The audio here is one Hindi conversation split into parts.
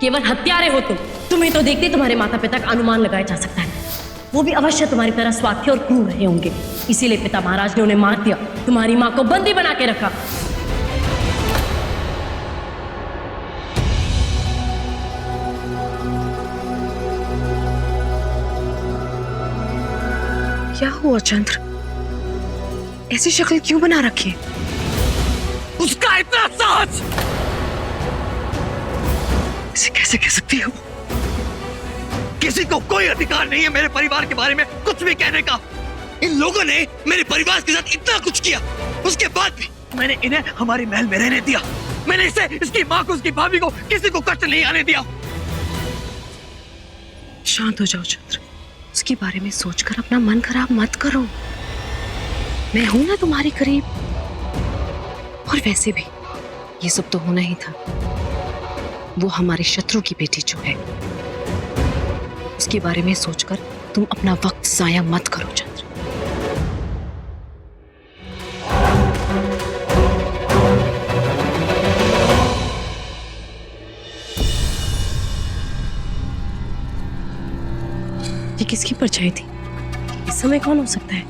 केवल हत्यारे हो तुम। तुम्हें तो देखते तुम्हारे माता पिता का अनुमान लगाया जा सकता है। वो भी अवश्य तुम्हारी तरह स्वार्थी और क्रूर रहे होंगे, इसीलिए पिता महाराज ने उन्हें मार दिया, तुम्हारी माँ को बंदी बना के रखा। क्या हुआ चंद्र? ऐसी शक्ल क्यों बना रखी है? उसका इतना साहस! इसे कैसे कह सकती हो? किसी को कोई अधिकार नहीं है मेरे परिवार के बारे में कुछ भी कहने का। इन लोगों ने मेरे परिवार के साथ इतना कुछ किया, उसके बाद भी मैंने इन्हें हमारे महल में रहने दिया। मैंने इसे, इसकी माँ को, उसकी भाभी को, किसी को कष्ट नहीं आने दिया। शांत हो जाओ चंद्र, उसके बारे में सोचकर अपना मन खराब मत करो। मैं हूं ना तुम्हारे करीब। और वैसे भी ये सब तो होना ही था। वो हमारे शत्रु की बेटी जो है, उसके बारे में सोचकर तुम अपना वक्त जाया मत करो चंद्र। ये किसकी परछाई थी? इस समय कौन हो सकता है?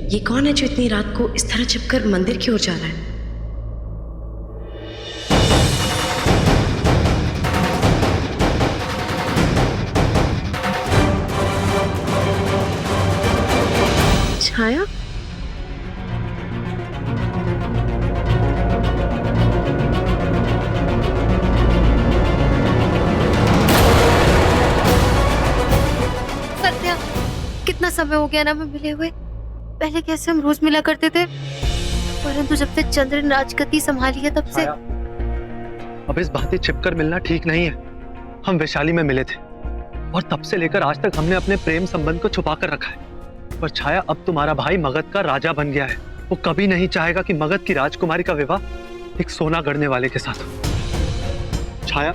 ये कौन है जो इतनी रात को इस तरह छिपकर मंदिर की ओर जा रहा है? छाया? सत्या, कितना समय हो गया ना हमें मिले हुए। पहले कैसे हम रोज मिला करते थे, परंतु जब से चंद्र ने राजगद्दी संभाली है तब से। अब इस बातें छिपकर मिलना ठीक नहीं है। हम वैशाली में मिले थे और तब से लेकर आज तक हमने अपने प्रेम संबंध को छुपा कर रखा है। पर छाया, अब तुम्हारा भाई मगध का राजा बन गया है। वो कभी नहीं चाहेगा कि मगध की राजकुमारी का विवाह एक सोना गढ़ने वाले के साथ हो। छाया,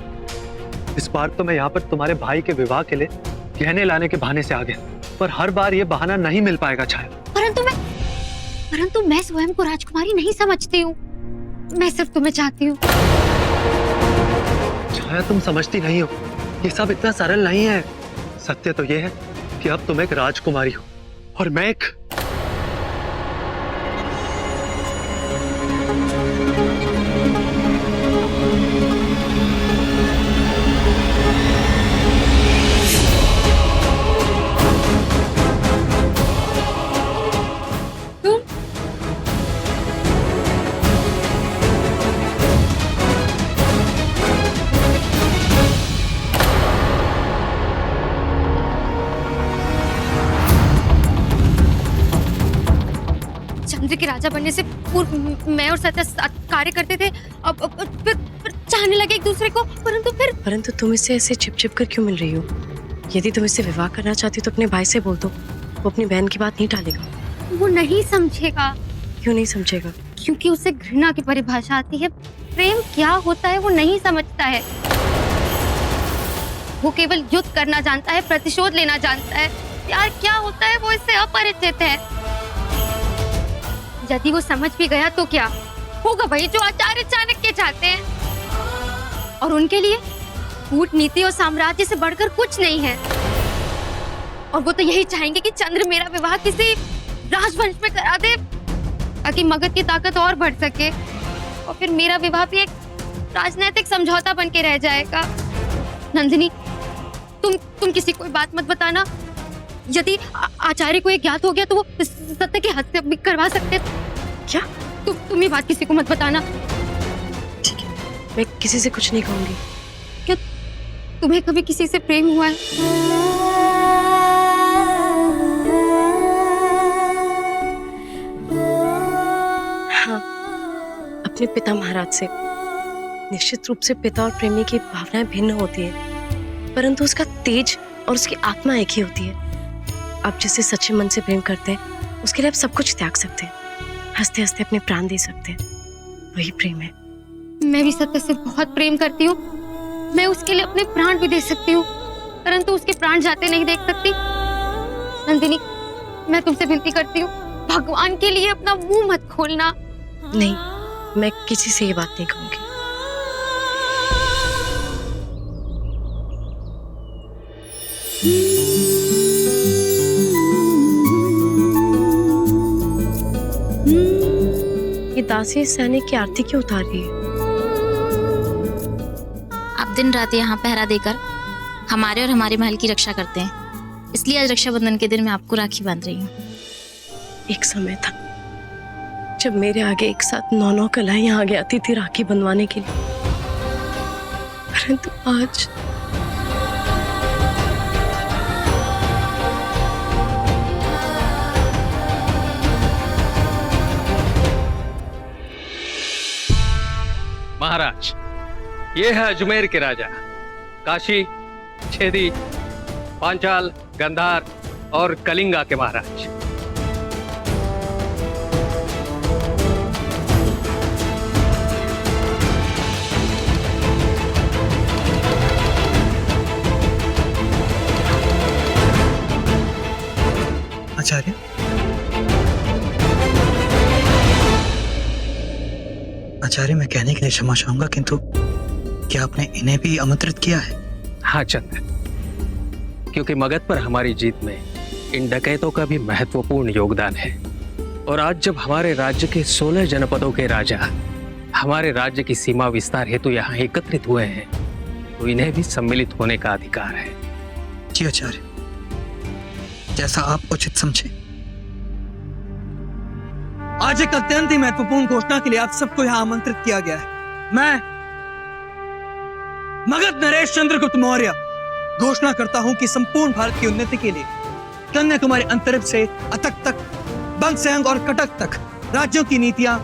इस बार तो मैं यहाँ पर तुम्हारे भाई के विवाह के लिए गहने लाने के बहाने से आ गया, पर हर बार ये बहाना नहीं मिल पाएगा छाया। परंतु मैं स्वयं को राजकुमारी नहीं समझती हूँ। मैं सिर्फ तुम्हें चाहती हूँ। छाया, तुम समझती नहीं हो, ये सब इतना सरल नहीं है। सत्य तो ये है कि अब तुम एक राजकुमारी हो और मैं एक चंद्र के राजा बनने से पूर्व मैं और सत्या साथ कार्य करते थे। अब फिर चाहने लगे एक दूसरे को, परंतु तुम इससे ऐसे छिप छिप कर क्यों मिल रही हो? यदि तुम इससे विवाह करना चाहती हो तो अपने भाई से बोल दो, वो अपनी बहन की बात नहीं टालेगा। वो नहीं समझेगा। क्यों नहीं समझेगा? क्योंकि उसे घृणा की परिभाषा आती है। प्रेम क्या होता है वो नहीं समझता है। वो केवल युद्ध करना जानता है, प्रतिशोध लेना जानता है। प्यार क्या होता है वो इससे अपरिचित है। यदि वो समझ भी गया तो क्या होगा? वही जो आचार्य चाणक्य चाहते हैं, और उनके लिए कूटनीति और साम्राज्य से बढ़कर कुछ नहीं है। और वो तो यही चाहेंगे कि चंद्र मेरा विवाह किसी राजवंश में करा दे, ताकि मगध की ताकत और बढ़ सके, और फिर मेरा विवाह भी एक राजनीतिक समझौता बन के रह जाएगा। नंदिनी, तुम किसी को बात मत बताना। यदि आचार्य को ये ज्ञात हो गया तो वो सत्य की हत्या भी करवा सकते। क्या? तुम ये बात किसी को मत बताना। ठीक है, मैं किसी से कुछ नहीं कहूंगी। क्या तुम्हें कभी किसी से प्रेम हुआ है? हाँ, अपने पिता महाराज से। निश्चित रूप से पिता और प्रेमी की भावनाएं भिन्न होती है, परंतु उसका तेज और उसकी आत्मा एक ही होती है। आप जिसे सच्चे मन से प्रेम करते हैं, उसके लिए आप सब कुछ त्याग सकते हैं, हंसते हंसते अपने प्राण दे सकते हैं। वही प्रेम है। मैं भी सत्य से बहुत प्रेम करती हूँ। मैं उसके लिए अपने प्राण भी दे सकती हूँ, परंतु उसके प्राण जाते नहीं देख सकती। नंदिनी, मैं तुमसे विनती करती हूँ, भगवान के लिए अपना मुंह मत खोलना। नहीं, मैं किसी से ये बात नहीं कहूंगी। ये दासी सैनिक की आरती क्यों उतार रही है? आप दिन रात यहाँ पहरा देकर हमारे और हमारे महल की रक्षा करते हैं, इसलिए आज रक्षाबंधन के दिन मैं आपको राखी बांध रही हूँ। एक समय था जब मेरे आगे एक साथ 9 कलाइयां आगे आती थी राखी बंधवाने के लिए, परंतु आज महाराज, ये है अजमेर के राजा, काशी, छेदी, पांचाल, गंधार और कलिंगा के महाराज। आचार्य, आचार्य, मैं कहने के लिए क्षमा चाहूंगा, किंतु क्या आपने इन्हें भी आमंत्रित किया है? हाँ चंद्र, क्योंकि मगध पर हमारी जीत में इन डकैतों का भी महत्वपूर्ण योगदान है। और आज जब हमारे राज्य के 16 जनपदों के राजा हमारे राज्य की सीमा विस्तार हेतु यहाँ एकत्रित हुए हैं, तो इन्हें भी सम्मिलित होने का अधिकार है। जी आचार्य, जैसा आप उचित समझे। आज एक अत्यंत ही महत्वपूर्ण घोषणा के लिए आप सबको यहाँ आमंत्रित किया गया है। मैं मगध नरेश चंद्रगुप्त मौर्य घोषणा करता हूं कि संपूर्ण भारत की उन्नति के लिए कन्याकुमारी अंतरिक्ष से अतक तक, बंगसेंग और कटक तक राज्यों की नीतियां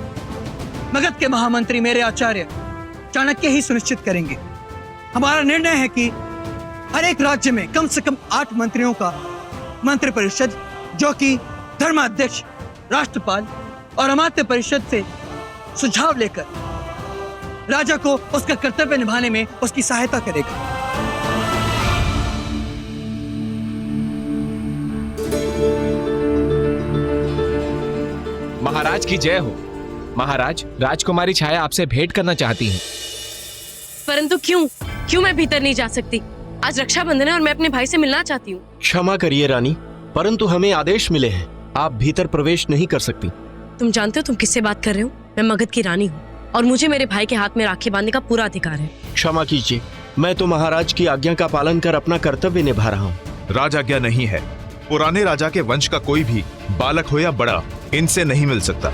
मगध के महामंत्री मेरे आचार्य चाणक्य ही सुनिश्चित करेंगे। हमारा निर्णय है कि हर एक राज्य में कम से कम 8 मंत्रियों का मंत्रि परिषद, जो कि धर्माध्यक्ष, राष्ट्रपाल और अमात्य परिषद से सुझाव लेकर राजा को उसका कर्तव्य निभाने में उसकी सहायता करेगा। महाराज की जय हो। महाराज, राजकुमारी छाया आपसे भेंट करना चाहती हैं। परंतु क्यों मैं भीतर नहीं जा सकती? आज रक्षाबंधन है और मैं अपने भाई से मिलना चाहती हूँ। क्षमा करिए रानी, परंतु हमें आदेश मिले हैं, आप भीतर प्रवेश नहीं कर सकती। तुम जानते हो तुम किससे बात कर रहे हो? मैं मगध की रानी हूँ और मुझे मेरे भाई के हाथ में राखी बांधने का पूरा अधिकार है। क्षमा कीजिए, मैं तो महाराज की आज्ञा का पालन कर अपना कर्तव्य निभा रहा हूँ। राजाज्ञा नहीं है। पुराने राजा के वंश का कोई भी, बालक हो या बड़ा, इनसे नहीं मिल सकता।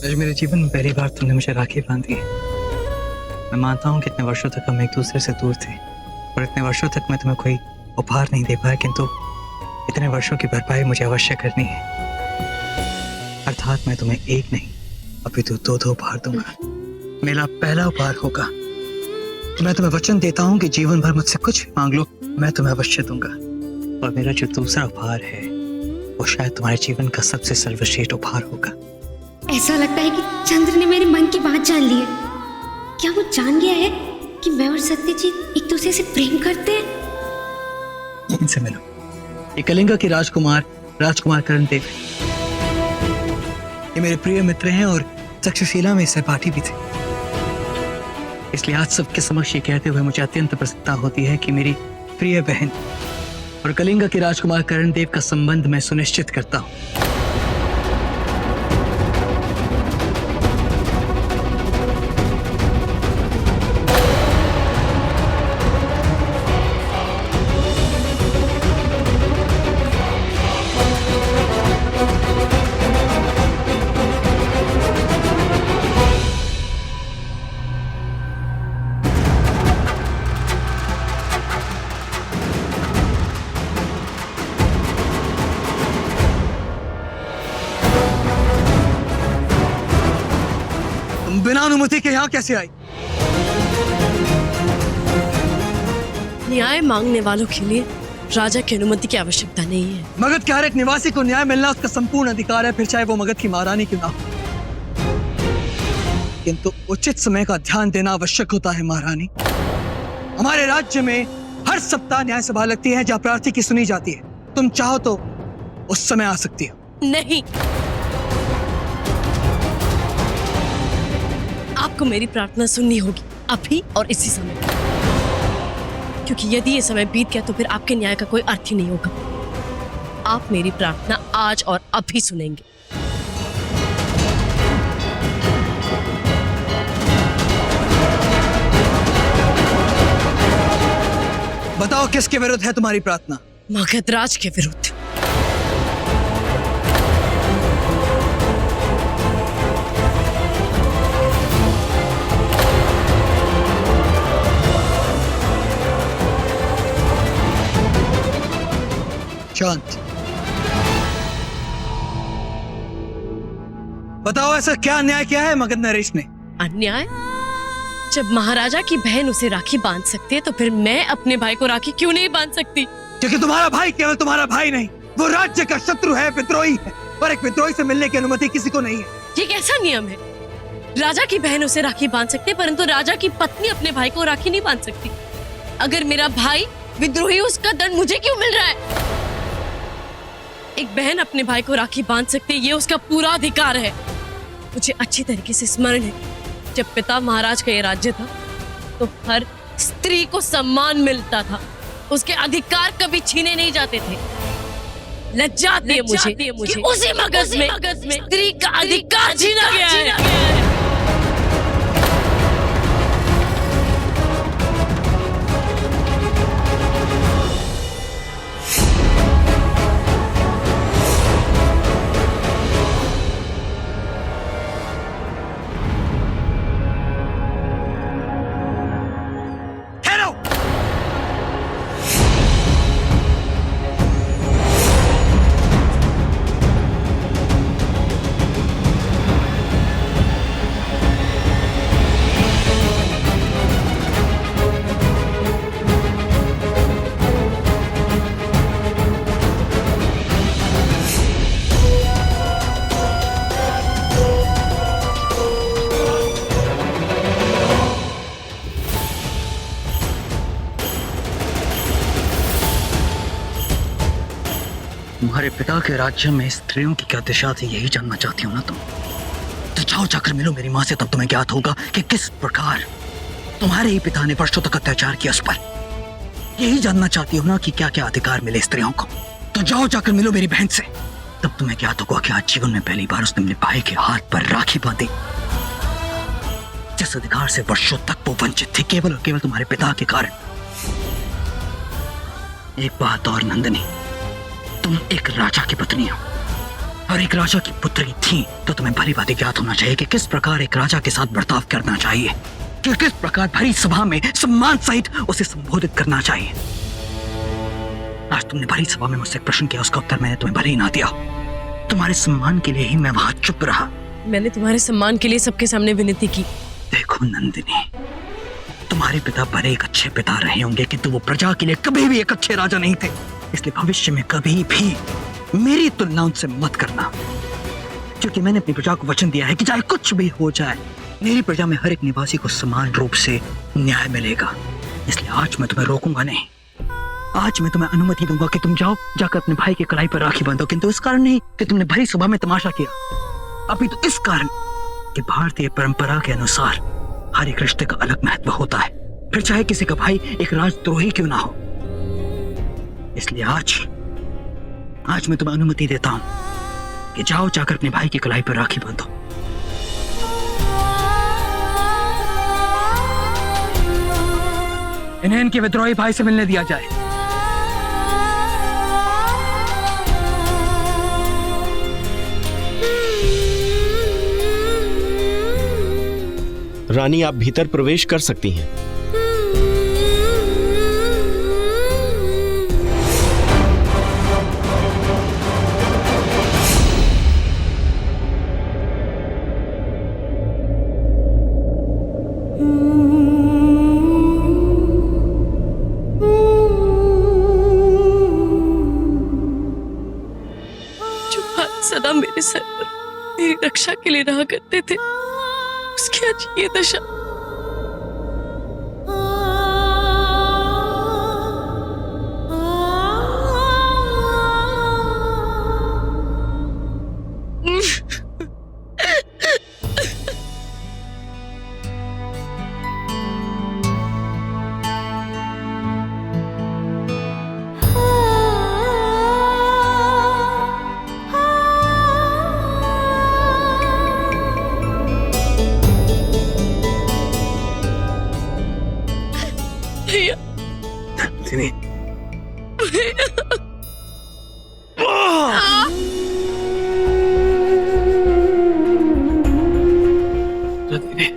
आज मेरे जीवन में पहली बार तुमने मुझे राखी बांधी है। मैं मानता हूँ कि इतने वर्षों तक हम एक दूसरे से दूर थे और इतने वर्षों तक मैं तुम्हें कोई उपहार नहीं दे पाया, किंतु इतने वर्षों की भरपाई मुझे अवश्य करनी है। अर्थात मैं तुम्हें एक नहीं अपितु 2 उपहार दूंगा। मेरा पहला उपहार होगा, मैं तुम्हें वचन देता हूँ कि जीवन भर मुझसे कुछ भी मांग लो, मैं तुम्हें अवश्य दूंगा। और मेरा जो दूसरा उपहार है वो शायद तुम्हारे जीवन का सबसे सर्वश्रेष्ठ उपहार होगा। ऐसा लगता है कि चंद्र ने मेरे मन की बात जान ली है। क्या वो जान गया है कि मैं और सत्यजीत एक दूसरे से प्रेम करते हैं? इनसे मिलो। ये कलिंगा के राजकुमार करणदेव, ये मेरे प्रिय मित्र हैं और तक्षशिला में सहपाठी भी थे। इसलिए आज सबके समक्ष ये कहते हुए मुझे अत्यंत प्रसन्नता होती है कि मेरी प्रिय बहन और कलिंगा के राजकुमार करणदेव का संबंध मैं सुनिश्चित करता हूँ। तुम बिना अनुमति के यहाँ कैसे आई? न्याय मांगने वालों के लिए राजा की अनुमति की आवश्यकता नहीं है। मगध के हर एक निवासी को न्याय मिलना उसका संपूर्ण अधिकार है, फिर चाहे वो मगध की महारानी क्यों ना हो। किंतु उचित समय का ध्यान देना आवश्यक होता है महारानी। हमारे राज्य में हर सप्ताह न्याय सभा लगती है जहाँ प्रार्थी की सुनी जाती है। तुम चाहो तो उस समय आ सकती हो। नहीं, आपको मेरी प्रार्थना सुननी होगी अभी और इसी समय, क्योंकि यदि ये समय बीत गया तो फिर आपके न्याय का कोई अर्थ ही नहीं होगा। आप मेरी प्रार्थना आज और अभी सुनेंगे। बताओ किसके विरुद्ध है तुम्हारी प्रार्थना? मगधराज के विरुद्ध। शांत। बताओ ऐसा क्या अन्याय किया है मगध नरेश ने? अन्याय? जब महाराजा की बहन उसे राखी बांध सकती है तो फिर मैं अपने भाई को राखी क्यों नहीं बांध सकती? क्योंकि तुम्हारा भाई केवल तुम्हारा भाई नहीं, वो राज्य का शत्रु है, विद्रोही है, और एक विद्रोही से मिलने की अनुमति किसी को नहीं है। ये कैसा नियम है? राजा की बहन उसे राखी बांध सकती है परंतु राजा की पत्नी अपने भाई को राखी नहीं बांध सकती। अगर मेरा भाई विद्रोही, उसका दंड मुझे क्यों मिल रहा है? एक बहन अपने भाई को राखी बांध सकती है, ये उसका पूरा अधिकार है। मुझे अच्छी तरीके से स्मरण है, जब पिता महाराज का ये राज्य था तो हर स्त्री को सम्मान मिलता था, उसके अधिकार कभी छीने नहीं जाते थे। लज्जा आती है मुझे कि उसी मगध में स्त्री का अधिकार छीना गया है। तुम्हारे पिता के राज्य में स्त्रियों की क्या दिशा थी, यही जानना चाहती हो ना तुम? तो जाओ जाकर मिलो मेरी माँ से, तब तुम्हें ज्ञात होगा कि किस प्रकार तुम्हारे ही पिता ने वर्षों तक अत्याचार किया उस पर। यही जानना चाहती हो ना कि क्या क्या अधिकार मिले स्त्रियों को? तो जाओ जाकर मिलो मेरी बहन से, तब तुम्हें ज्ञात होगा कि आज जीवन में पहली बार उसने अपने भाई के हाथ पर राखी बांधी, जिस अधिकार से वर्षों तक वो वंचित थी, केवल और केवल तुम्हारे पिता के कारण। एक बात और नंदिनी, तुम एक राजा की पत्नी हो और एक राजा की पुत्री थी, तो तुम्हें भली बात ज्ञात होना चाहिए कि किस प्रकार एक राजा के साथ बर्ताव करना चाहिए, कि किस प्रकार भरी सभा में सम्मान सहित उसे संबोधित करना चाहिए। आज तुमने भरी सभा में मुझसे एक प्रश्न किया, उसका उत्तर मैंने तुम्हें भले ही ना दिया। तुम्हारे सम्मान के लिए ही मैं वहां चुप रहा। मैंने तुम्हारे सम्मान के लिए सबके सामने विनती की। देखो नंदिनी, तुम्हारे पिता भले एक अच्छे पिता रहे होंगे किंतु वो प्रजा के लिए कभी भी एक अच्छे राजा नहीं थे, इसलिए भविष्य में कभी भी मेरी तुलना उनसे मत करना, क्योंकि मैंने अपनी प्रजा को वचन दिया है कि चाहे कुछ भी हो जाए, मेरी प्रजा में हर एक निवासी को समान रूप से न्याय मिलेगा। इसलिए आज मैं तुम्हें रोकूंगा नहीं, आज मैं तुम्हें अनुमति दूंगा कि तुम जाओ, जाकर अपने भाई की कलाई पर राखी बांधो, किंतु इस कारण नहीं कि तुमने भरी सभा में तमाशा किया, अभी तो इस कारण कि भारतीय परंपरा के अनुसार हर एक रिश्ते का अलग महत्व होता है, फिर चाहे किसी का भाई एक राजद्रोही क्यों ना हो। इसलिए आज मैं तुम्हें अनुमति देता हूं कि जाओ, जाकर अपने भाई की कलाई पर राखी बांधो। इन्हें इनके विद्रोही भाई से मिलने दिया जाए। रानी, आप भीतर प्रवेश कर सकती हैं। मेरे सर पर मेरी रक्षा के लिए रहा करते थे, उसकी आज ये दशा। भैया, नंदिनी, नंदिनी,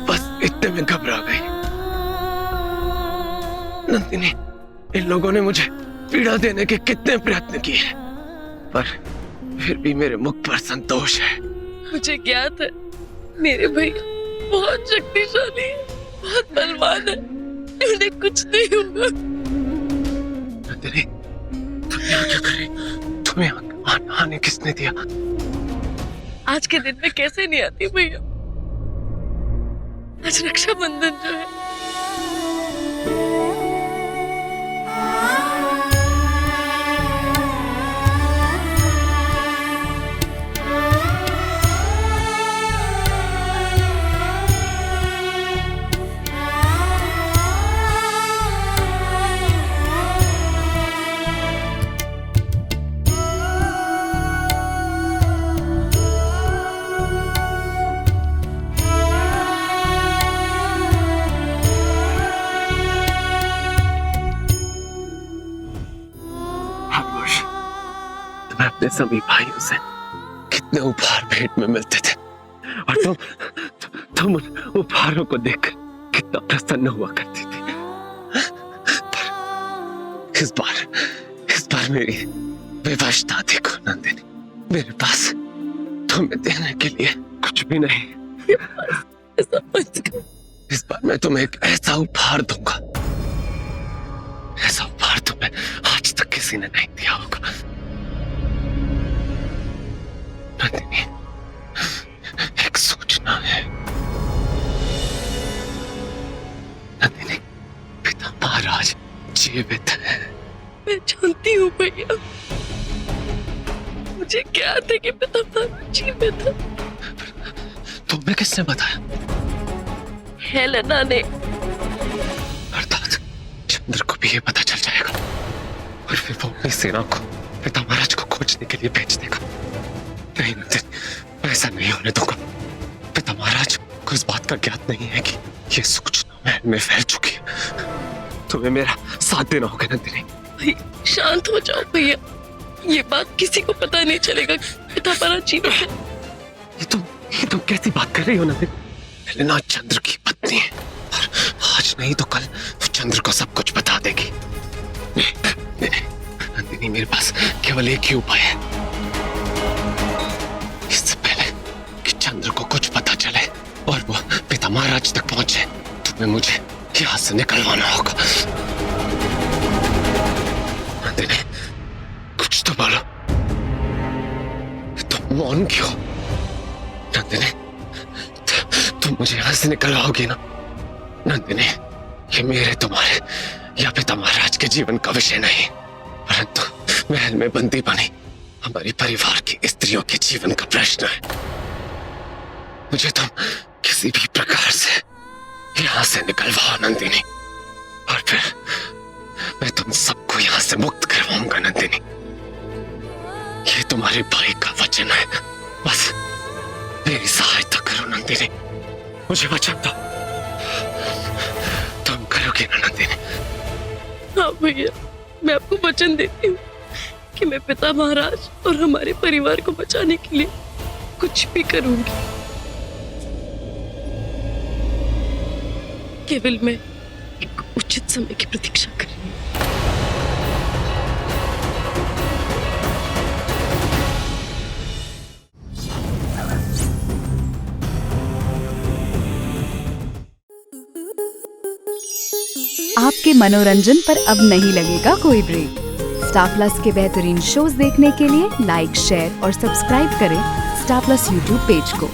बस इतने में घबरा गई। नंदिनी, इन लोगों ने मुझे पीड़ा देने के कितने प्रयत्न किए, पर फिर भी मेरे मुख पर संतोष है। मुझे ज्ञात है मेरे भैया बहुत शक्तिशाली है, बहुत बलवान है, उन्हें कुछ नहीं होगा। नंदिनी, तुम यहाँ क्या कर रही? तुम्हें आने किसने दिया? आज के दिन में कैसे नहीं आती भैया? आज रक्षाबंधन जो है, मैं अपने सभी भाइयों से कितने उपहार भेंट में मिलते थे, और तुम उन उपहारों को देखकर कितना प्रसन्न हुआ करती थी। पर इस बार मेरी विवशता देखो नंदिनी, मेरे पास तुम्हें देने के लिए कुछ भी नहीं। इस बार मैं तुम्हें एक ऐसा उपहार दूंगा, ऐसा उपहार तुम्हें आज तक किसी ने नहीं दिया होगा। नंदिनी, एक सूचना है। नंदिनी, पिता महाराज जीवित है। मैं जानती हूँ भैया, मुझे ज्ञात है कि पिता महाराज जीवित है। तुम्हें किसने बताया? हेलेना ने। अर्थात चंद्र को भी ये पता चल जाएगा, और फिर वो अपनी सेना को पिता महाराज को खोजने के लिए भेज देगा। नहीं नंदिनी, ऐसा नहीं होने दूंगा। पिता महाराज को इस बात का ज्ञात नहीं है कि ये सूचना महल में फैल चुकी है। तुम्हें मेरा साथ देना होगा नंदिनी। भैया शांत हो जाओ भैया, ये बात किसी को पता नहीं चलेगा कि पिता महाराज जीवित है। ये तुम कैसी बात कर रही हो नंदिनी? हेलेना चंद्र की पत्नी है, और आज नहीं तो कल वो चंद्र को सब कुछ बता देगी। नहीं, नंदिनी, मेरे पास केवल एक ही उपाय है। इससे पहले कि चंद्र को कुछ पता चले और वो पिता महाराज तक पहुंचे, तुम्हें मुझे यहाँ से निकलवाना होगा। नंदिनी, कुछ तो बोलो, तुम मौन क्यों? नंदिनी, तुम मुझे यहाँ से निकलवाओगी ना? नंदिनी, ये मेरे तुम्हारे या पिता महाराज के जीवन का विषय नहीं, परंतु महल में बंदी बनी हमारी परिवार की स्त्रियों के जीवन का प्रश्न है। मुझे तुम किसी भी प्रकार से यहाँ से निकलवाओ नंदिनी, और फिर मैं तुम सबको यहाँ से मुक्त करवाऊंगा नंदिनी। ये तुम्हारे भाई का वचन है, बस मेरी सहायता करो नंदिनी, मुझे वचन दो। तुम करोगे ना नंदिनी? हाँ भैया, मैं आपको वचन देती हूँ कि मैं पिता महाराज और हमारे परिवार को बचाने के लिए कुछ भी करूंगी। केवल मैं एक उचित समय की प्रतीक्षा कर रही हूँ। आपके मनोरंजन पर अब नहीं लगेगा कोई ब्रेक। स्टार प्लस के बेहतरीन शोज देखने के लिए लाइक, शेयर और सब्सक्राइब करें स्टार प्लस यूट्यूब पेज को।